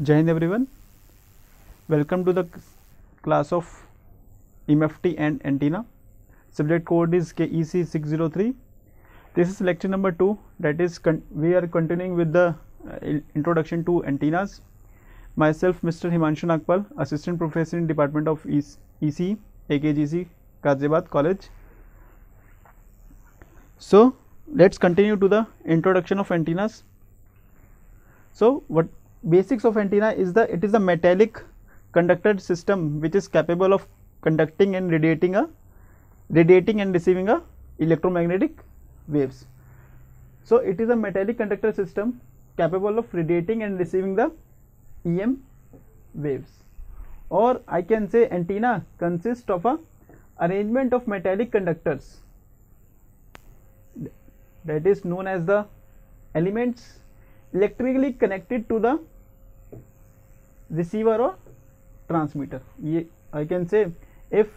Jai Hind everyone, welcome to the class of MFT and antenna. Subject code is KEC603. This is lecture number 2, that is we are continuing with the introduction to antennas. Myself Mr. Himanshu Nagpal, Assistant Professor in Department of EC, AKGC, Ghaziabad College. So let's continue to the introduction of antennas. So what basics of antenna is it is a metallic conductor system which is capable of conducting and radiating and receiving electromagnetic waves. So it is a metallic conductor system capable of radiating and receiving the EM waves, or I can say antenna consists of a arrangement of metallic conductors that is known as the elements electrically connected to the receiver or transmitter. I can say if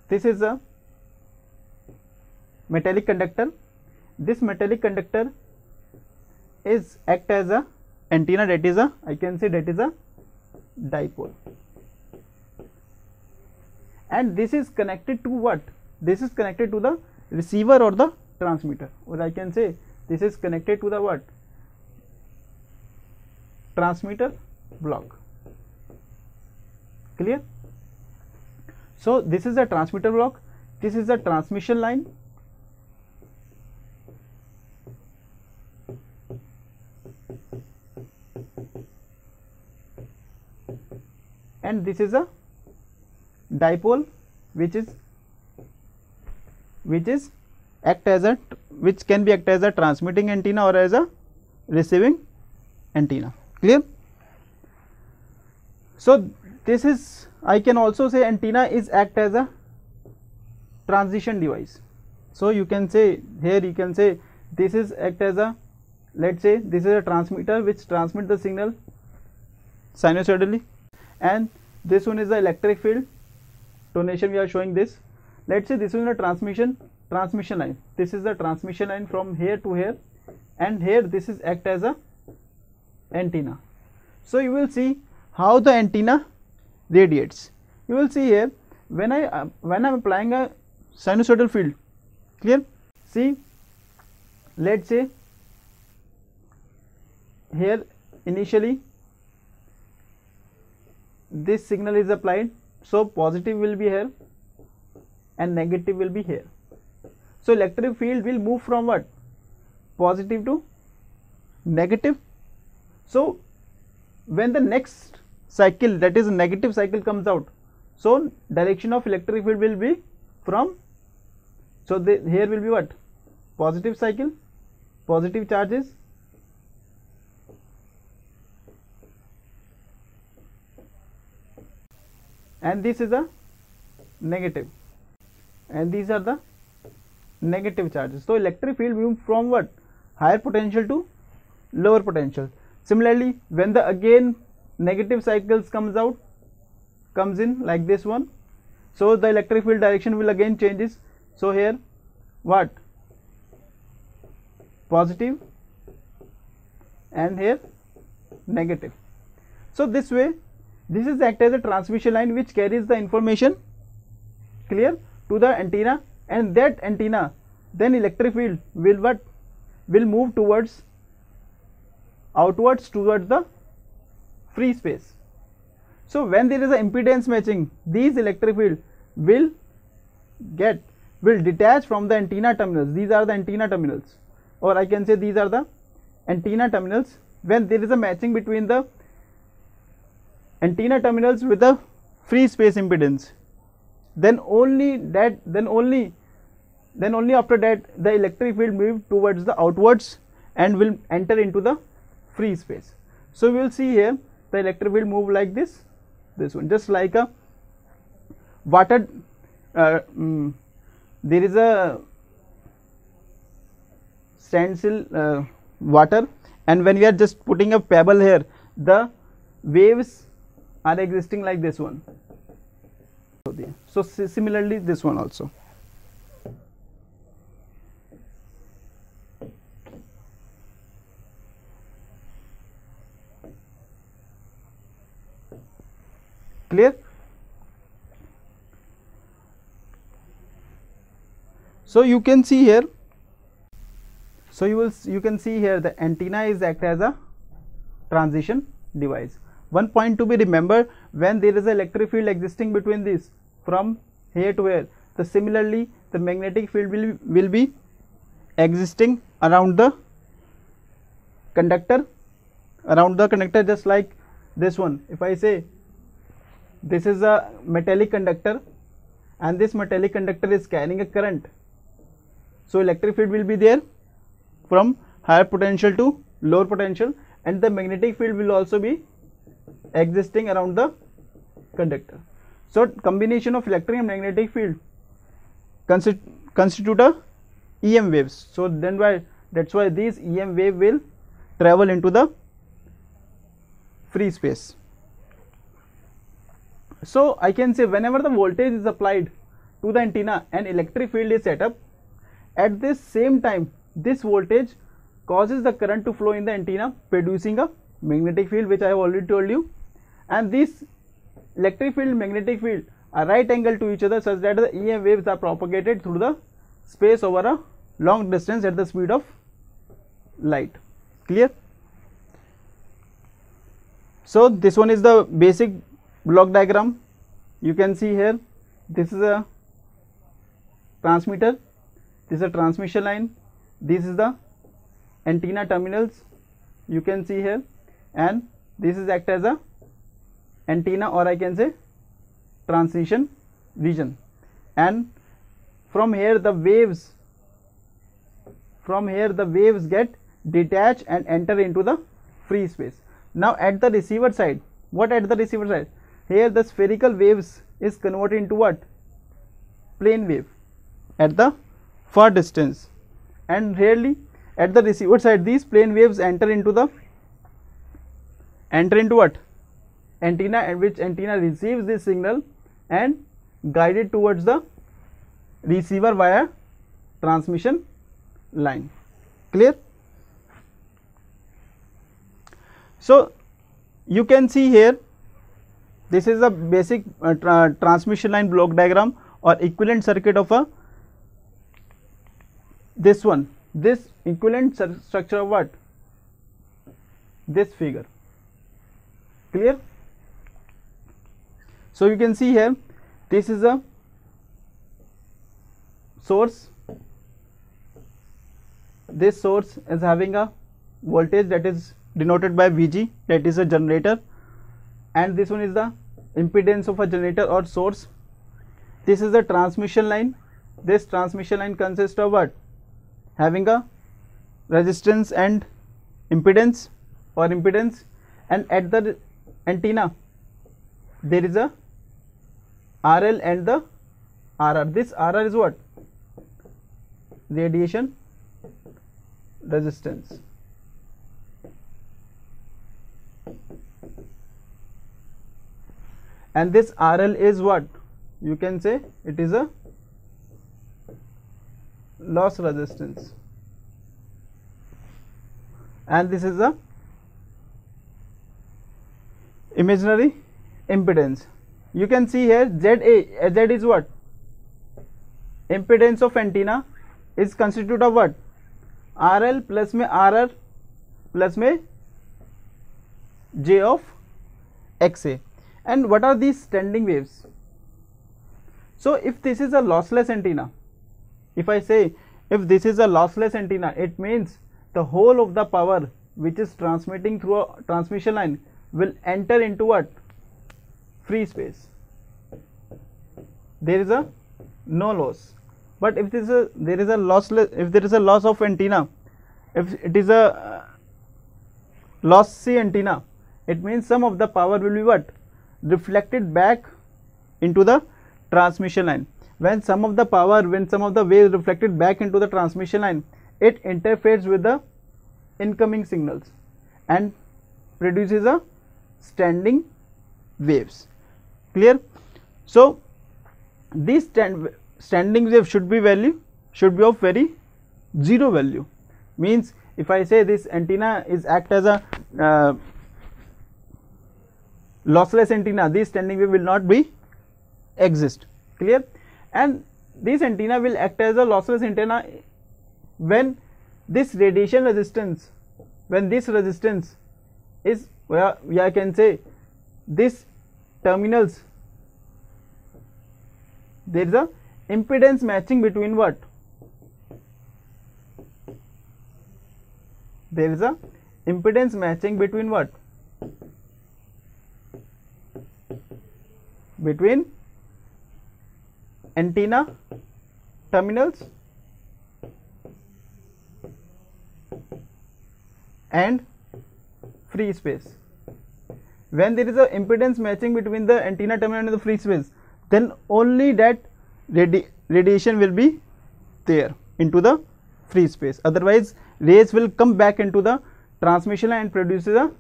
this is a metallic conductor, this metallic conductor is act as a antenna, that is a dipole, and this is connected to what? This is connected to the receiver or the transmitter, or I can say this is connected to the what? Transmitter block. Clear? So this is a transmitter block, this is a transmission line, and this is a dipole which can be act as a transmitting antenna or as a receiving antenna. Clear? So this is, I can also say antenna is act as a transition device. So you can say here, you can say this is act as a, let's say this is a transmitter which transmit the signal sinusoidally, and this one is the electric field tonation we are showing this. Let's say this is a transmission line, this is the transmission line from here to here, and here this is act as a antenna. So you will see how the antenna radiates. You will see here when I am applying a sinusoidal field. Clear? See, let's say here initially this signal is applied, so positive will be here and negative will be here. So electric field will move from what? Positive to negative. So when the next cycle, that is negative cycle, comes out, so direction of electric field will be from, so here will be what? Positive cycle, positive charges, and this is a negative, and these are the negative charges. So electric field move from what? Higher potential to lower potential. Similarly, when the again negative cycles comes in like this one, so the electric field direction will again changes. So here what? Positive, and here negative. So this way, this is act as a transmission line which carries the information, clear, to the antenna, and that antenna, then electric field will what? Will move outwards towards the free space. So when there is a impedance matching, these electric field will detach from the antenna terminals. These are the antenna terminals, or I can say these are the antenna terminals. When there is a matching between the antenna terminals with the free space impedance, then only after that the electric field move towards the outwards and will enter into the free space. So we will see here the electric field move like this one, just like a water. There is a standstill water, and when we are just putting a pebble here, the waves are existing like this one. So similarly this one also. Clear? So you can see here, you can see here the antenna is act as a transition device. One point to be remembered, when there is an electric field existing between this from here to here, so similarly the magnetic field will be existing around the conductor, just like this one. If I say this is a metallic conductor and this metallic conductor is carrying a current, so electric field will be there from higher potential to lower potential, and the magnetic field will also be existing around the conductor. So combination of electric and magnetic field constitute a EM waves. So then that's why these EM wave will travel into the free space. So I can say whenever the voltage is applied to the antenna and electric field is set up, at this same time this voltage causes the current to flow in the antenna, producing a magnetic field, which I have already told you, and this electric field and magnetic field are right angle to each other, such that the EM waves are propagated through the space over a long distance at the speed of light. Clear? So this one is the basic block diagram. You can see here, this is a transmitter, this is a transmission line, this is the antenna terminals, you can see here, and this is act as a antenna, or I can say transmission region, and from here the waves get detached and enter into the free space. Now at the receiver side, what at the receiver side? Here the spherical waves is converted into what? Plane wave at the far distance, and rarely at the receiver side these plane waves enter into what? Antenna, at which antenna receives this signal and guide it towards the receiver via transmission line. Clear? So you can see here, this is a basic transmission line block diagram or equivalent circuit of a this equivalent structure of what? This figure. Clear? So you can see here, this is a source. This source is having a voltage that is denoted by Vg, that is a generator, and this one is the impedance of a generator or source. This is the transmission line. This transmission line consists of what? Having a resistance and impedance, and at the antenna there is a RL and the RR. This RR is what? Radiation resistance. And this RL is what? You can say it is a loss resistance, and this is a imaginary impedance. You can see here Z is what? Impedance of antenna is constituted of what? RL plus में RR plus में J of XA. And what are these standing waves? So if this is a lossless antenna, if I say if this is a lossless antenna, it means the whole of the power which is transmitting through a transmission line will enter into what? Free space. There is a no loss. But if there is a loss of antenna, if it is a lossy antenna, it means some of the power will be what? Reflected back into the transmission line. When some of the waves reflected back into the transmission line, it interferes with the incoming signals and produces a standing waves. Clear? So these standing waves should be of very zero value. Means if I say this antenna is act as a lossless antenna, this standing wave will not be exist. Clear? And this antenna will act as a lossless antenna when this radiation resistance, when this resistance is, I can say this terminals, there is a impedance matching between what? There is a impedance matching between what? Between antenna terminals and free space. When there is a impedance matching between the antenna terminal and the free space, then only that radiation will be there into the free space. Otherwise, rays will come back into the transmission line and produces a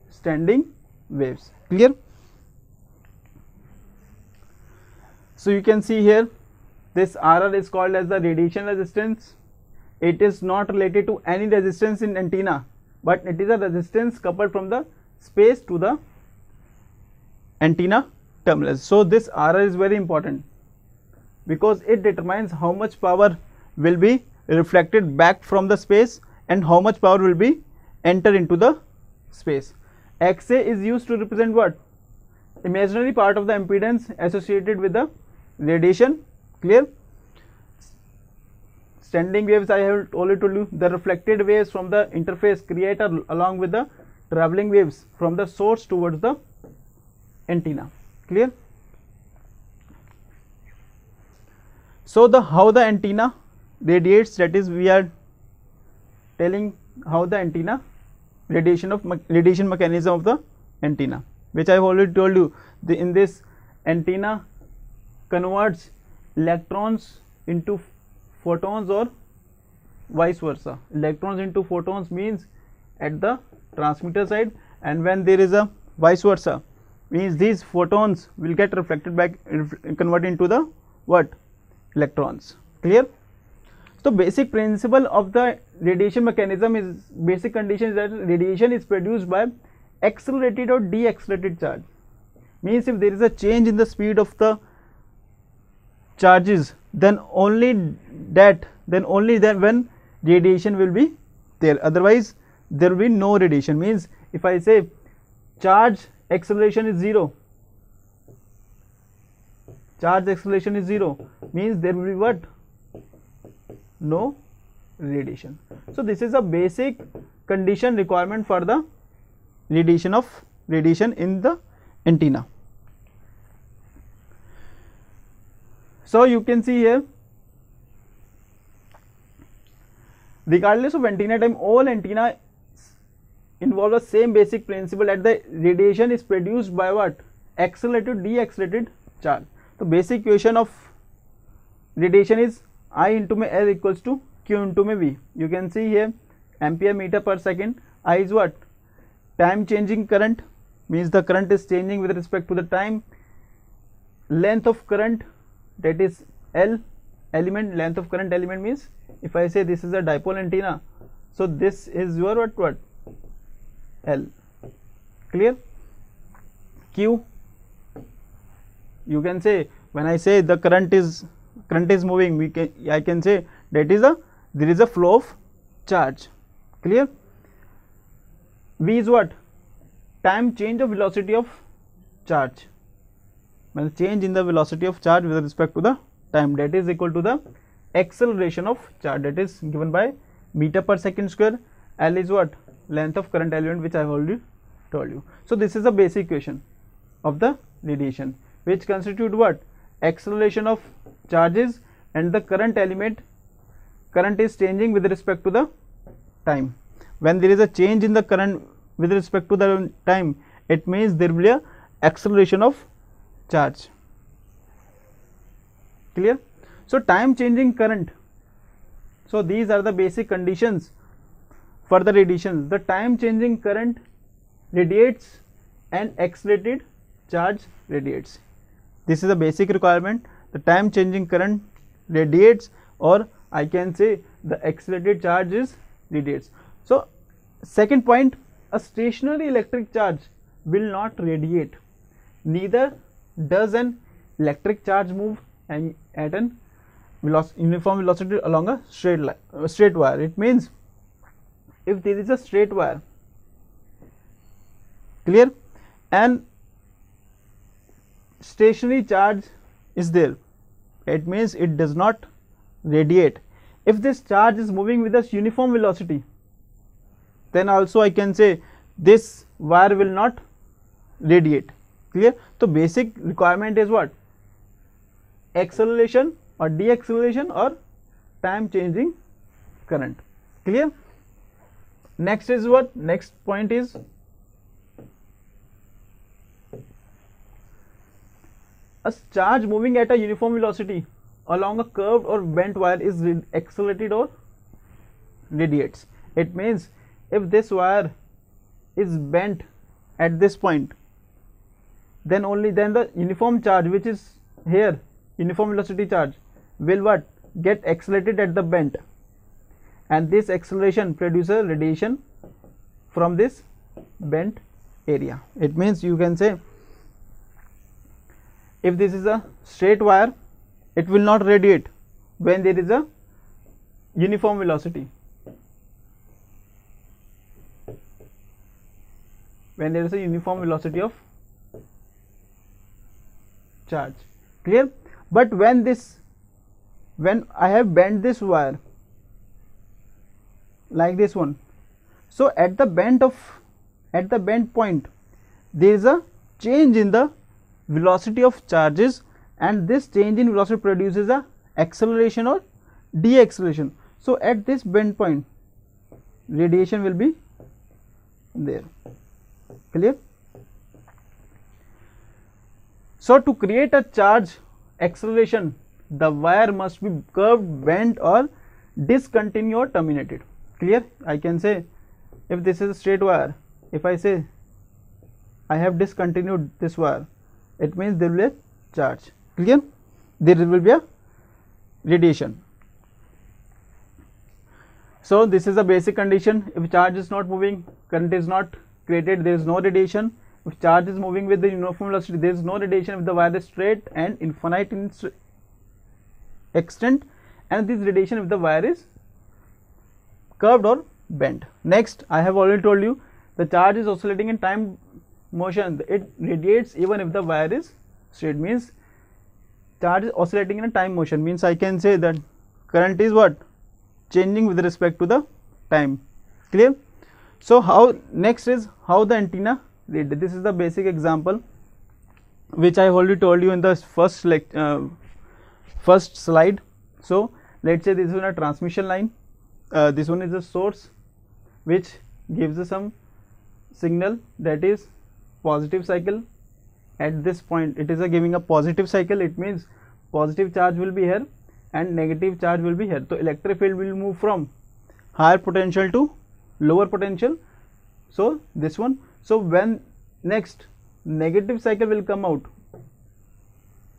standing waves. Clear? So you can see here, this RR is called as the radiation resistance. It is not related to any resistance in antenna, but it is a resistance coupled from the space to the antenna terminals. So this RR is very important because it determines how much power will be reflected back from the space and how much power will be enter into the space. XA is used to represent what? Imaginary part of the impedance associated with the radiation. Clear? Standing waves, I have already told you, the reflected waves from the interface creator along with the traveling waves from the source towards the antenna. Clear? So how the antenna radiates, that is, we are telling how the antenna radiation mechanism of the antenna, which I have already told you. In this, antenna converts electrons into photons or vice versa. Electrons into photons means at the transmitter side, and when there is a vice versa means these photons will get reflected back, converted into the what? Electrons. Clear? So basic principle of the radiation mechanism is, basic condition is that radiation is produced by accelerated or deaccelerated charge. Means if there is a change in the speed of the charges, then only then when radiation will be there. Otherwise there will be no radiation. Means if I say charge acceleration is 0, charge acceleration is 0, means there will be what? No radiation. So this is a basic condition requirement for the radiation in the antenna. So you can see here, regardless of antenna type, all antenna involve the same basic principle that the radiation is produced by what? Accelerated, deaccelerated charge. So basic equation of radiation is I into my L equals to Q into my V. You can see here ampere meter per second. I is what? Time changing current, means the current is changing with respect to the time. Length of current, that is L element. Length of current element means if I say this is a dipole antenna, so this is your what? L. Clear? Q, you can say, when I say the current is moving, I can say that is there is a flow of charge. Clear? V is what? Time change of velocity of charge. When change in the velocity of charge with respect to the time, that is equal to the acceleration of charge, that is given by meter per second square. L is what? Length of current element, which I have already told you. So this is a basic equation of the radiation, which constitute what? Acceleration of charges and the current element. Current is changing with respect to the time. When there is a change in the current with respect to the time, it means there will be a acceleration of charge. Clear? So time changing current. So these are the basic conditions for the radiation. The time changing current radiates and accelerated charge radiates. This is a basic requirement. The time changing current radiates, or I can say the accelerated charge is radiates. So second point, a stationary electric charge will not radiate. neither does an electric charge move and at an uniform velocity along a straight wire. It means if there is a straight wire, clear, and stationary charge is there, it means it does not radiate. If this charge is moving with a uniform velocity, then also I can say this wire will not radiate. Clear? So basic requirement is what? Acceleration or deacceleration or time changing current. Clear? Next is what? Next point is a charge moving at a uniform velocity along a curved or bent wire is accelerated or radiates. It means if this wire is bent at this point, then only then the uniform charge, which is here uniform velocity charge, will what? Get accelerated at the bent, and this acceleration produces radiation from this bent area. It means you can say if this is a straight wire, it will not radiate when there is a uniform velocity. When there is a uniform velocity of charge. Clear? But when I have bent this wire like this one, so at the bent point there is a change in the velocity of charges, and this change in velocity produces a acceleration or deacceleration. So at this bend point radiation will be there. Clear? So to create a charge acceleration, the wire must be curved, bent or discontinued or terminated. Clear? I can say if this is a straight wire, if I say I have discontinued this wire, it means there will be a charge. Clear? There will be a radiation. So this is a basic condition. If charge is not moving, current is not created, there is no radiation. If charge is moving with the uniform velocity, there is no radiation if the wire is straight and infinite in extent, and this radiation if the wire is curved or bent. Next, I have already told you the charge is oscillating in time motion, it radiates even if the wire is straight. Means charge is oscillating in a time motion, means I can say that current is what? Changing with respect to the time. Clear? So how next is how the antenna read. This is the basic example which I have already told you in the first slide. So let's say this is a transmission line, this one is a source which gives us some signal that is positive cycle. At this point it is giving a positive cycle, it means positive charge will be here and negative charge will be here. So electric field will move from higher potential to lower potential. So this one, so when next negative cycle will come out,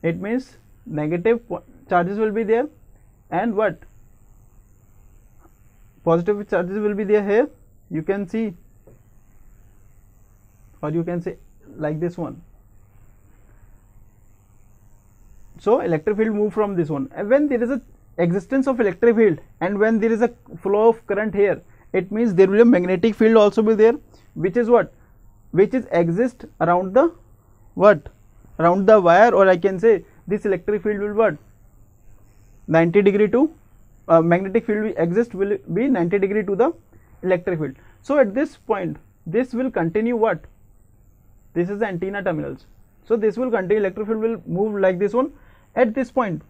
it means negative charges will be there and what? Positive charges will be there here. You can see, or you can say like this one. So electric field move from this one, and when there is a existence of electric field and when there is a flow of current here, it means there will be a magnetic field also be there, which is what? Which is exist around the what? Around the wire, or I can say this electric field will what? 90 degree to magnetic field will exist will be 90 degree to the electric field. So at this point this will continue what? This is the antenna terminals. So this will continue, electric field will move like this one. At this point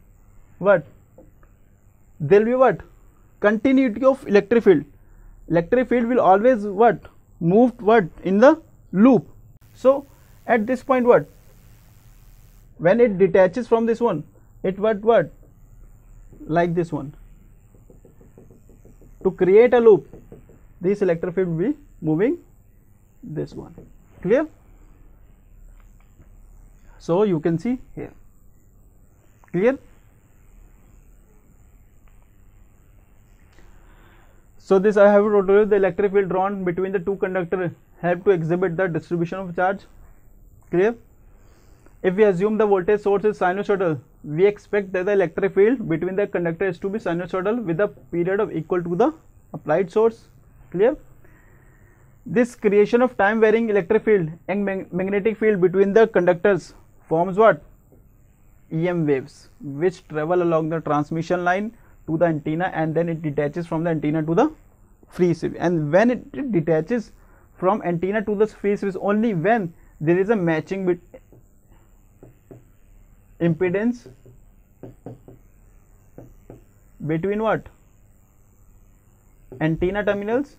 what? There will be what? Continuity of electric field. Electric field will always what? Move what? In the loop. So at this point what? When it detaches from this one, it what? Like this one. To create a loop, this electric field will be moving this one. Clear? So you can see here. Clear? So this I have told you, the electric field drawn between the two conductors help to exhibit the distribution of charge. Clear? if we assume the voltage source is sinusoidal, we expect that the electric field between the conductor is to be sinusoidal with a period of equal to the applied source. Clear? This creation of time varying electric field and magnetic field between the conductors forms what? EM waves, which travel along the transmission line to the antenna, and then it detaches from the antenna to the free space. And when it detaches from antenna to the free space, only when there is a matching with impedance between what? Antenna terminals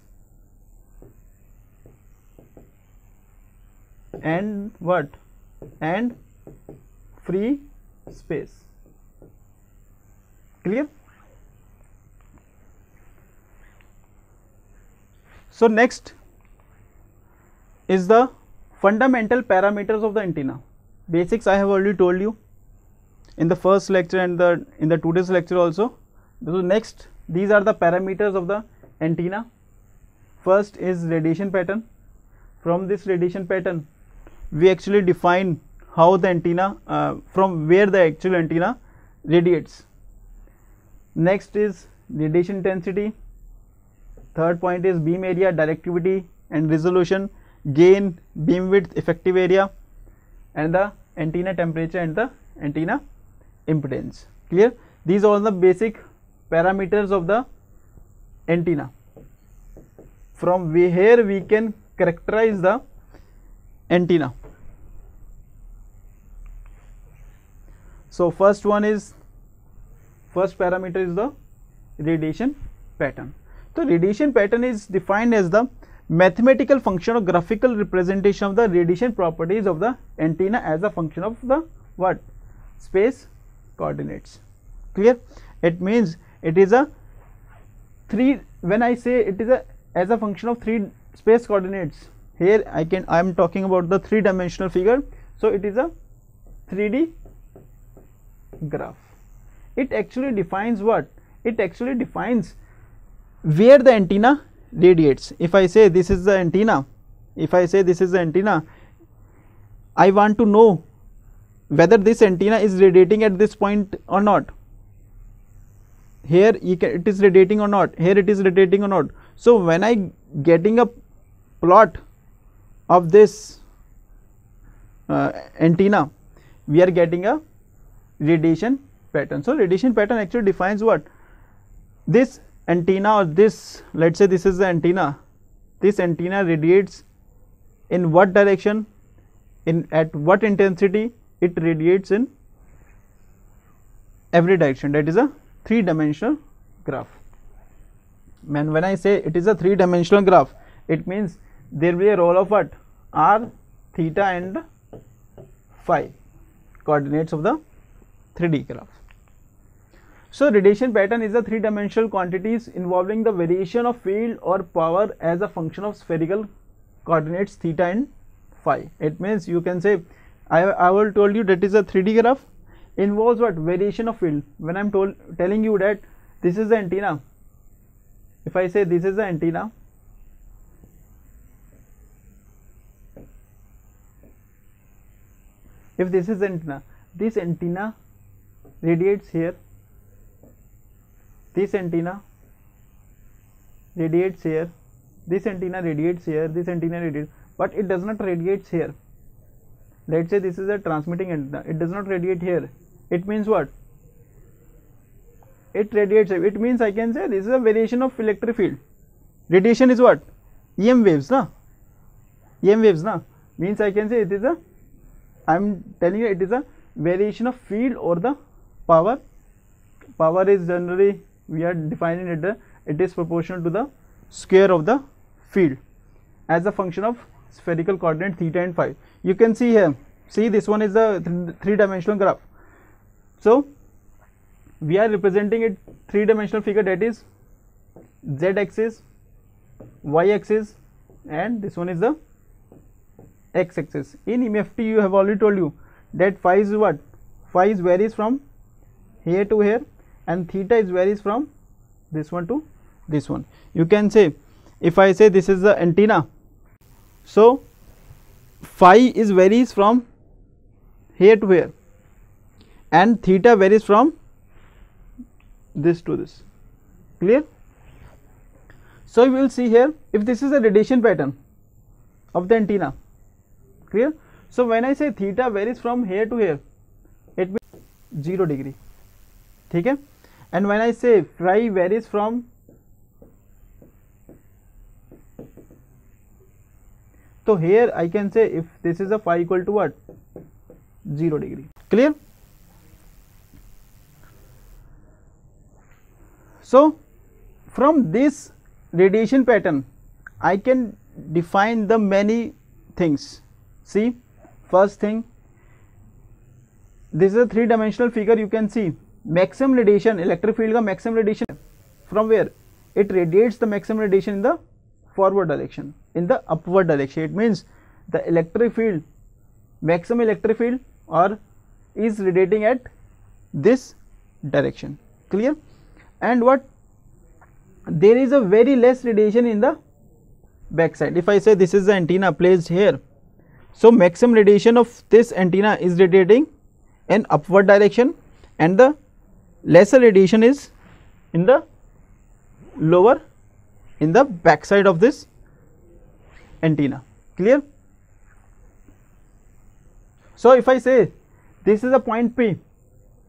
and what? And free space. Clear? So next is the fundamental parameters of the antenna. Basics I have already told you in the first lecture and in the today's lecture also. So next, these are the parameters of the antenna. First is radiation pattern. From this radiation pattern, we actually define how the antenna, from where the actual antenna radiates. Next is radiation intensity. Third point is beam area, directivity and resolution, gain, beam width, effective area, and the antenna temperature and the antenna impedance. Clear? These are all the basic parameters of the antenna. From here we can characterize the antenna. So first parameter is the radiation pattern. So radiation pattern is defined as the mathematical function or graphical representation of the radiation properties of the antenna as a function of the what? Space coordinates. Clear? It means it is a when I say it is as a function of 3 space coordinates, here I am talking about the 3-dimensional figure. So it is a 3D graph. It actually defines what? It actually defines where the antenna radiates. If I say this is the antenna, I want to know whether this antenna is radiating at this point or not. Here it is radiating or not, here it is radiating or not. So when I getting a plot of this antenna, we are getting a radiation pattern. So radiation pattern actually defines what? This antenna, or this, let's say this is the antenna, this antenna radiates in what direction, at what intensity it radiates in every direction. That is a 3-dimensional graph. When I say it is a 3-dimensional graph, it means there will be a role of what? R, theta and phi, coordinates of the 3D graph. So radiation pattern is a 3-dimensional quantities involving the variation of field or power as a function of spherical coordinates theta and phi. It means you can say, I will told you that is a 3D graph, involves what? Variation of field. When I am telling you that this is the antenna, if I say this is the antenna, if this is the antenna, this antenna radiates here, this antenna radiates here, this antenna radiates here, this antenna radiates, but it does not radiate here. Let's say this is a transmitting antenna, it does not radiate here. It means what? It radiates. It means I can say this is a variation of electric field. Radiation is what? EM waves, na? EM waves, na? Means I can say it is a, I am telling you it is a variation of field or the power. Power is generally, we are defining it, it is proportional to the square of the field as a function of spherical coordinate theta and phi. You can see here, see this one is the 3-dimensional graph. So we are representing it 3-dimensional figure, that is z axis, y axis, and this one is the x axis. In EMFT you have already told you that phi is what? Phi is varies from here to here, and theta is varies from this one to this one. You can say, if I say this is the antenna, so phi is varies from here to here, and theta varies from this to this. Clear? So you will see here, if this is a radiation pattern of the antenna. Clear? So when I say theta varies from here to here, it means 0 degree. ठीक है? And when I say phi varies from, so here I can say if this is a phi equal to what? 0 degree. Clear? So from this radiation pattern I can define the many things. See, first thing, this is a 3-dimensional figure. You can see maximum radiation, electric field का maximum radiation from where? It radiates the maximum radiation in the forward direction, in the upward direction. It means the electric field, maximum electric field or is radiating at this direction. Clear? And what? There is a very less radiation in the back side. If I say this is the antenna placed here, so maximum radiation of this antenna is radiating in upward direction, and the lesser radiation is in the lower, in the back side of this antenna. Clear? So if I say this is a point P,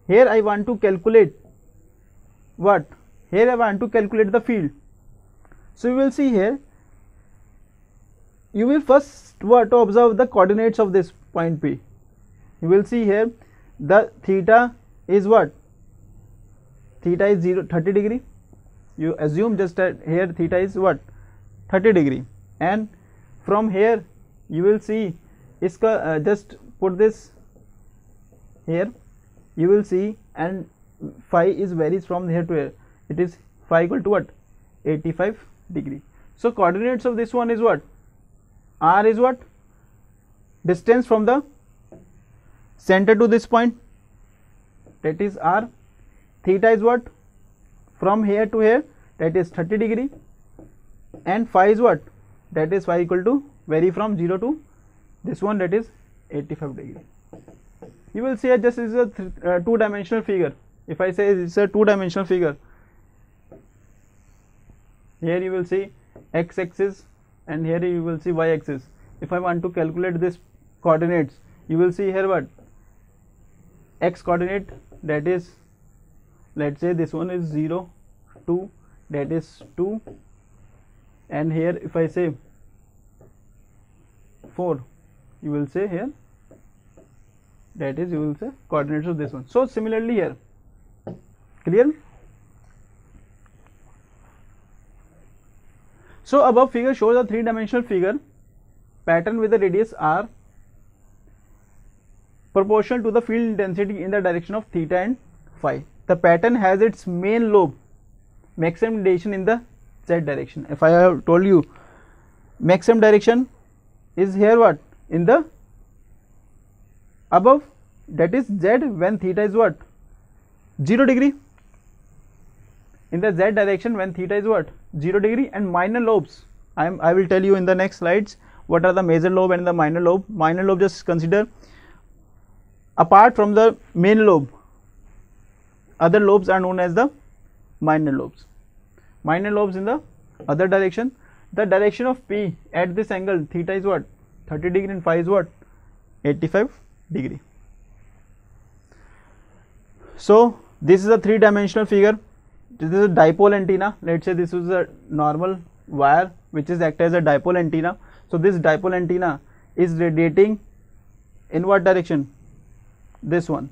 here I want to calculate what? Here I want to calculate the field. So you will see here, you will first what to observe the coordinates of this point P. You will see here the theta is what? Theta is 30 degree. You assume just that here theta is what? 30 degree. And from here you will see iska just put this here, you will see, and phi is varies from here to here. It is phi equal to what? 85 degree. So coordinates of this one is what? R is what? Distance from the center to this point, that is R. Theta is what? From here to here, that is 30 degree. And phi is what? That is phi equal to vary from 0 to this one, that is 85 degree. You will see just this is a 2-dimensional figure. If I say this is a 2-dimensional figure, here you will see x axis and here you will see y axis. If I want to calculate this coordinates, you will see here what? X coordinate, that is, let's say this one is 0, 2, that is 2, and here if I say 4, you will say here, that is, you will say coordinates of this one. So similarly here. Clear? So above figure shows a 3-dimensional figure pattern with a radius r proportional to the field intensity in the direction of theta and phi. The pattern has its main lobe maximum radiation in the z direction. If I have told you maximum direction is here what? In the above, that is z when theta is what? 0 degree. In the z direction when theta is what? 0 degree. And minor lobes, I will tell you in the next slides what are the major lobe and the minor lobe. Minor lobe, just consider apart from the main lobe, other lobes are known as the minor lobes. Minor lobes in the other direction. The direction of P at this angle theta is what? 30 degree and phi is what? 85 degree. So this is a 3-dimensional figure. This is a dipole antenna. Let's say this is a normal wire which is act as a dipole antenna. So this dipole antenna is radiating in what direction? This one.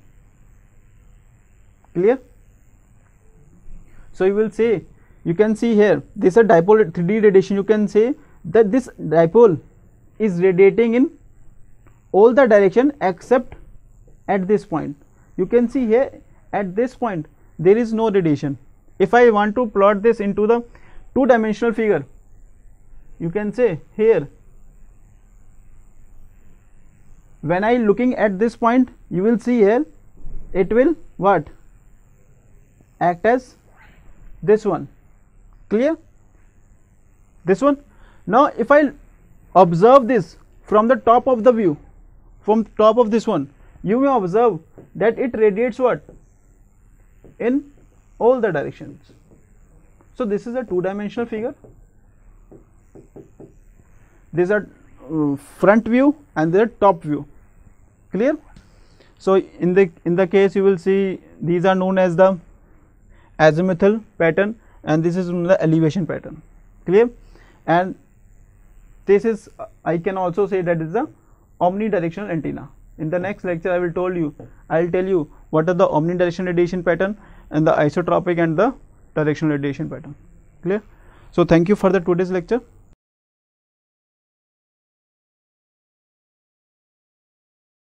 Clear? So you will say, you can see here, this is a dipole 3D radiation. You can say that this dipole is radiating in all the direction except at this point. You can see here at this point there is no radiation. If I want to plot this into the 2-dimensional figure, you can say here, when I looking at this point, you will see here it will what? Act as this one. Clear? This one. Now if I observe this from the top of the view, from top of this one, you may observe that it radiates what? In all the directions. So this is a two-dimensional figure. These are front view and their top view. Clear? So in the case you will see these are known as the azimuthal pattern and this is the elevation pattern. Clear? And this is, I can also say that is the omnidirectional antenna. In the next lecture I will tell you what are the omnidirectional radiation pattern and the isotropic and the directional radiation pattern. Clear? So thank you for the today's lecture.